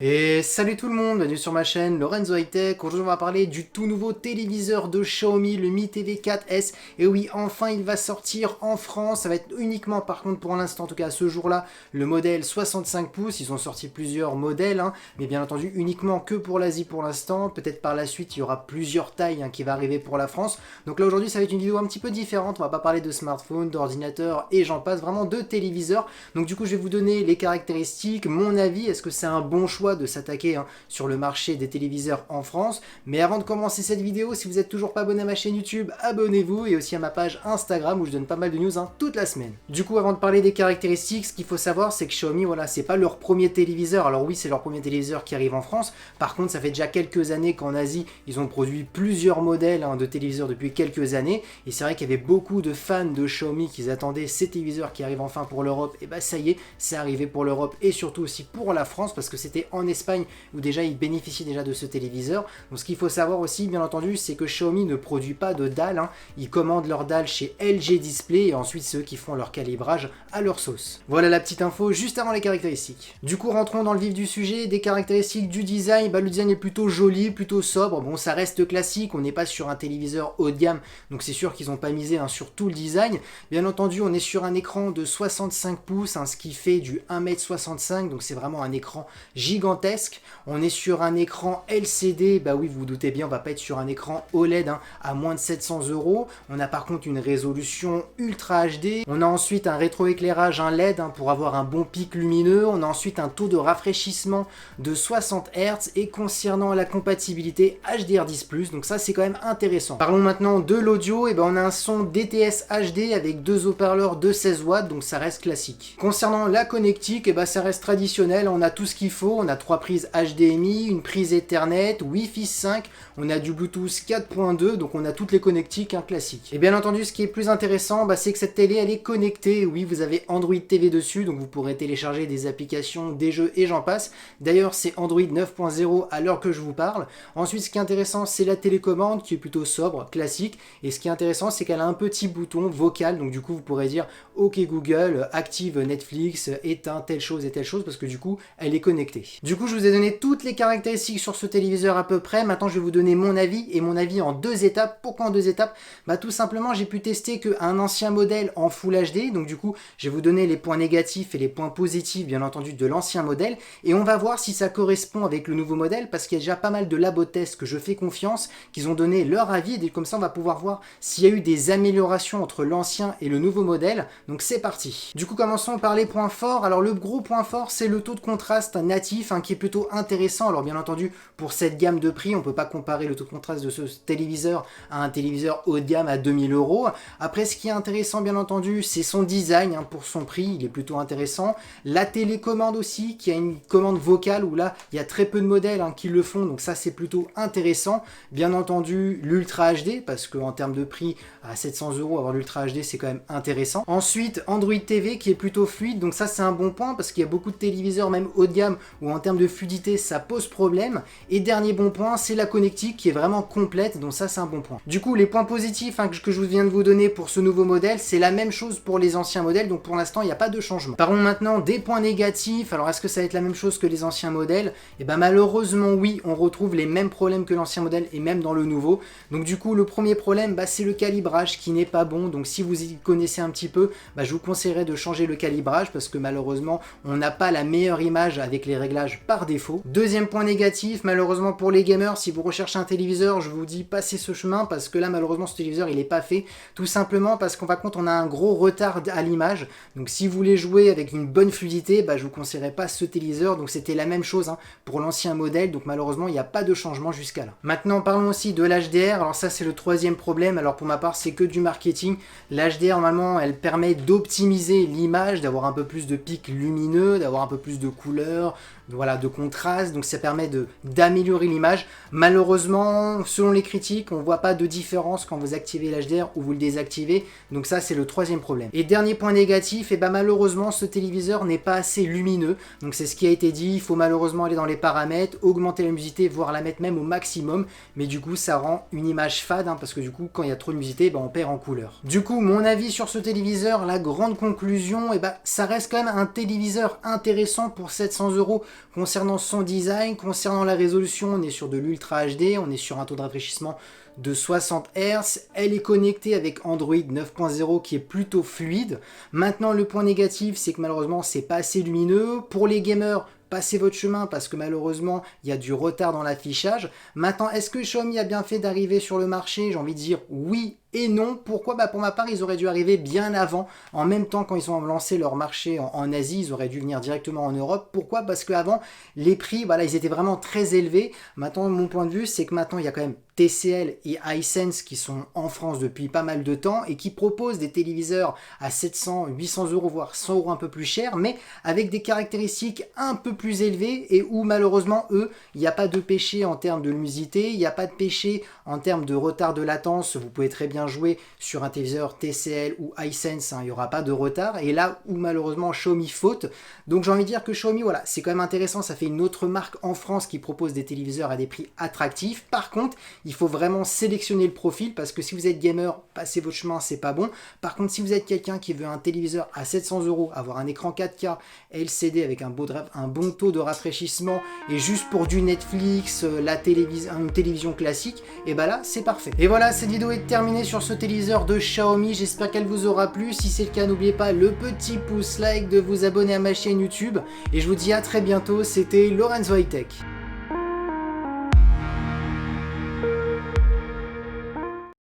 Et salut tout le monde, bienvenue sur ma chaîne Lorenzo High Tech. Aujourd'hui on va parler du tout nouveau téléviseur de Xiaomi, le Mi TV 4S. Et oui, enfin il va sortir en France, ça va être uniquement par contre pour l'instant, en tout cas à ce jour-là, le modèle 65 pouces. Ils ont sorti plusieurs modèles, mais bien entendu uniquement que pour l'Asie pour l'instant. Peut-être par la suite il y aura plusieurs tailles qui va arriver pour la France. Donc là aujourd'hui ça va être une vidéo un petit peu différente, on va pas parler de smartphone, d'ordinateur et j'en passe, vraiment de téléviseurs. Donc du coup je vais vous donner les caractéristiques, mon avis, est-ce que c'est un bon choix de s'attaquer sur le marché des téléviseurs en France. Mais avant de commencer cette vidéo, si vous n'êtes toujours pas abonné à ma chaîne YouTube, abonnez-vous et aussi à ma page Instagram où je donne pas mal de news toute la semaine. Du coup, avant de parler des caractéristiques, ce qu'il faut savoir, c'est que Xiaomi, voilà, c'est pas leur premier téléviseur. Alors oui, c'est leur premier téléviseur qui arrive en France. Par contre, ça fait déjà quelques années qu'en Asie, ils ont produit plusieurs modèles de téléviseurs depuis quelques années. Et c'est vrai qu'il y avait beaucoup de fans de Xiaomi qui attendaient ces téléviseurs qui arrivent enfin pour l'Europe. Et bah ça y est, c'est arrivé pour l'Europe et surtout aussi pour la France parce que c'était en Espagne où déjà ils bénéficient déjà de ce téléviseur. Donc ce qu'il faut savoir aussi bien entendu, c'est que Xiaomi ne produit pas de dalles, ils commandent leurs dalles chez LG Display et ensuite ceux qui font leur calibrage à leur sauce. Voilà la petite info juste avant les caractéristiques. Du coup rentrons dans le vif du sujet, des caractéristiques du design. Le design est plutôt joli, plutôt sobre, bon ça reste classique, on n'est pas sur un téléviseur haut de gamme, donc c'est sûr qu'ils n'ont pas misé sur tout le design. Bien entendu on est sur un écran de 65 pouces, ce qui fait du 1m65, donc c'est vraiment un écran gigantesque. On est sur un écran LCD, bah oui vous vous doutez bien, on va pas être sur un écran OLED à moins de 700 €. On a par contre une résolution Ultra HD. On a ensuite un rétroéclairage, un LED pour avoir un bon pic lumineux. On a ensuite un taux de rafraîchissement de 60 Hz et concernant la compatibilité HDR10+, donc ça c'est quand même intéressant. Parlons maintenant de l'audio, et on a un son DTS HD avec deux haut-parleurs de 16 watts, donc ça reste classique. Concernant la connectique, ça reste traditionnel, on a tout ce qu'il faut, on a 3 prises HDMI, une prise Ethernet, Wi-Fi 5, on a du Bluetooth 4.2, donc on a toutes les connectiques classiques. Et bien entendu, ce qui est plus intéressant, c'est que cette télé, elle est connectée. Oui, vous avez Android TV dessus, donc vous pourrez télécharger des applications, des jeux et j'en passe. D'ailleurs, c'est Android 9.0 à l'heure que je vous parle. Ensuite, ce qui est intéressant, c'est la télécommande qui est plutôt sobre, classique. Et ce qui est intéressant, c'est qu'elle a un petit bouton vocal, donc du coup, vous pourrez dire OK Google, active Netflix, éteins telle chose et telle chose, parce que du coup, elle est connectée. Du coup, je vous ai donné toutes les caractéristiques sur ce téléviseur à peu près. Maintenant, je vais vous donner mon avis, et mon avis en deux étapes. Pourquoi en deux étapes? Tout simplement, j'ai pu tester qu'un ancien modèle en Full HD, donc du coup, je vais vous donner les points négatifs et les points positifs, bien entendu, de l'ancien modèle, et on va voir si ça correspond avec le nouveau modèle, parce qu'il y a déjà pas mal de labos tests que je fais confiance, qu'ils ont donné leur avis, et comme ça, on va pouvoir voir s'il y a eu des améliorations entre l'ancien et le nouveau modèle. Donc c'est parti. Du coup, commençons par les points forts. Alors le gros point fort, c'est le taux de contraste natif, qui est plutôt intéressant. Alors bien entendu, pour cette gamme de prix, on peut pas comparer le taux de contraste de ce téléviseur à un téléviseur haut de gamme à 2000 €. Après, ce qui est intéressant, bien entendu, c'est son design. Pour son prix, il est plutôt intéressant. La télécommande aussi, qui a une commande vocale, où là, il y a très peu de modèles qui le font, donc ça, c'est plutôt intéressant. Bien entendu, l'Ultra HD, parce qu'en termes de prix, à 700 €, avoir l'Ultra HD, c'est quand même intéressant. Ensuite, Android TV, qui est plutôt fluide, donc ça, c'est un bon point, parce qu'il y a beaucoup de téléviseurs, même haut de gamme, où en termes de fluidité, ça pose problème. Et dernier bon point, c'est la connectique, qui est vraiment complète, donc ça, c'est un bon point. Du coup, les points positifs que je viens de vous donner pour ce nouveau modèle, c'est la même chose pour les anciens modèles, donc pour l'instant il n'y a pas de changement. Parlons maintenant des points négatifs. Alors est-ce que ça va être la même chose que les anciens modèles? Et malheureusement oui, on retrouve les mêmes problèmes que l'ancien modèle et même dans le nouveau. Donc du coup le premier problème, c'est le calibrage qui n'est pas bon. Donc si vous y connaissez un petit peu, je vous conseillerais de changer le calibrage, parce que malheureusement on n'a pas la meilleure image avec les réglages par défaut. Deuxième point négatif, malheureusement pour les gamers, si vous recherchez un téléviseur, je vous dis passez ce chemin, parce que là malheureusement ce téléviseur il n'est pas fait, tout simplement parce qu'en fin de compte on a un gros retard à l'image. Donc si vous voulez jouer avec une bonne fluidité, je vous conseillerais pas ce téléviseur. Donc c'était la même chose pour l'ancien modèle, donc malheureusement il n'y a pas de changement jusqu'à là. Maintenant parlons aussi de l'HDR. Alors ça c'est le troisième problème. Alors pour ma part c'est que du marketing. L'HDR normalement elle permet d'optimiser l'image, d'avoir un peu plus de pics lumineux, d'avoir un peu plus de couleurs, voilà, de contraste, donc ça permet d'améliorer l'image. Malheureusement, selon les critiques, on voit pas de différence quand vous activez l'HDR ou vous le désactivez, donc ça c'est le troisième problème. Et dernier point négatif, malheureusement ce téléviseur n'est pas assez lumineux, donc c'est ce qui a été dit, il faut malheureusement aller dans les paramètres, augmenter la luminosité, voire la mettre même au maximum, mais du coup ça rend une image fade, parce que du coup quand il y a trop de luminosité, on perd en couleur. Du coup mon avis sur ce téléviseur, la grande conclusion, ça reste quand même un téléviseur intéressant pour 700 €. Concernant son design, concernant la résolution, on est sur de l'Ultra HD, on est sur un taux de rafraîchissement de 60 Hz, elle est connectée avec Android 9.0 qui est plutôt fluide. Maintenant le point négatif c'est que malheureusement c'est pas assez lumineux. Pour les gamers, passez votre chemin parce que malheureusement il y a du retard dans l'affichage. Maintenant est-ce que Xiaomi a bien fait d'arriver sur le marché? J'ai envie de dire oui et non. Pourquoi? Pour ma part ils auraient dû arriver bien avant, en même temps quand ils ont lancé leur marché en Asie, ils auraient dû venir directement en Europe. Pourquoi? Parce qu'avant les prix, voilà, ils étaient vraiment très élevés. Maintenant mon point de vue c'est que maintenant il y a quand même TCL et Hisense qui sont en France depuis pas mal de temps et qui proposent des téléviseurs à 700, 800 euros, voire 100 euros un peu plus cher, mais avec des caractéristiques un peu plus élevées et où malheureusement eux, il n'y a pas de péché en termes de luminosité, il n'y a pas de péché en termes de retard de latence. Vous pouvez très bien jouer sur un téléviseur TCL ou Hisense, il n'y aura pas de retard, et là où malheureusement Xiaomi faute. Donc j'ai envie de dire que Xiaomi, voilà, c'est quand même intéressant, ça fait une autre marque en France qui propose des téléviseurs à des prix attractifs. Par contre, il faut vraiment sélectionner le profil parce que si vous êtes gamer, passez votre chemin, c'est pas bon. Par contre, si vous êtes quelqu'un qui veut un téléviseur à 700 euros, avoir un écran 4K LCD avec un bon taux de rafraîchissement et juste pour du Netflix, une télévision classique, et bah là, c'est parfait. Et voilà, cette vidéo est terminée sur ce téléviseur de Xiaomi. J'espère qu'elle vous aura plu. Si c'est le cas, n'oubliez pas le petit pouce like, de vous abonner à ma chaîne YouTube et je vous dis à très bientôt. C'était Lorenzo High Tech.